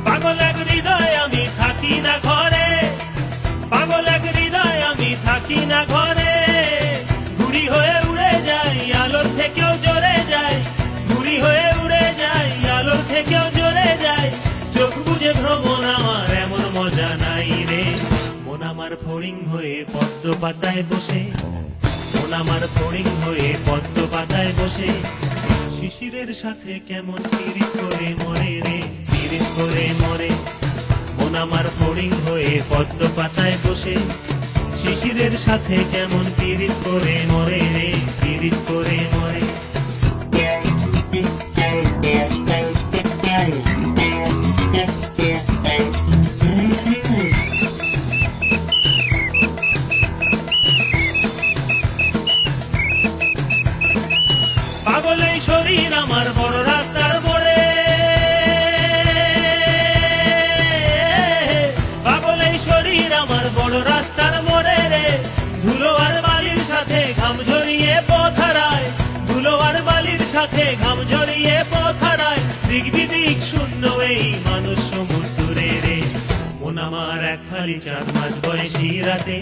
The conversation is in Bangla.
পাগল এক হৃদয় আমি থাকি না ঘরে, পাগল এক হৃদয় আমি থাকি না ঘরে। ঘুড়ি হয়ে উড়ে যাই আলোর থেকেও জোরে যাই, ঘুড়ি হয়ে উড়ে যাই আলোর থেকেও জোরে যাই। চোখ বুঝে ভ্রমণ আমার এমন মজা নাই রে। মন আমার ফড়িং হয়ে পদ্ম পাতায় বসে, মন আমার ফড়িং হয়ে পদ্ম পাতায় বসে। শিশিরের সাথে কেমন পিরিত করে মরে রে, পিরিত করে মরে। মন আমার ফড়িং হয়ে পদ্ম পাতায় বসে, শিশিরের সাথে কেমন পিরিত করে মরে রে, পিরিত করে মরে। পাগল এই শরীর আমার বড় রাস্তার মোড়ে, পাগল এই শরীর আমার বড় রাস্তার মোড়ে রে। ধুলো আর বালির সাথে ঘাম ঝরিয়ে পথ হারায়, ধুলো আর বালির সাথে ঘাম ঝরিয়ে পথ হারায়। দিক বিদিক শূন্য এই মানুষ সমুদ্রে রে। মন আমার এক ফালি চাঁদ মাঝ বয়সী রাতে,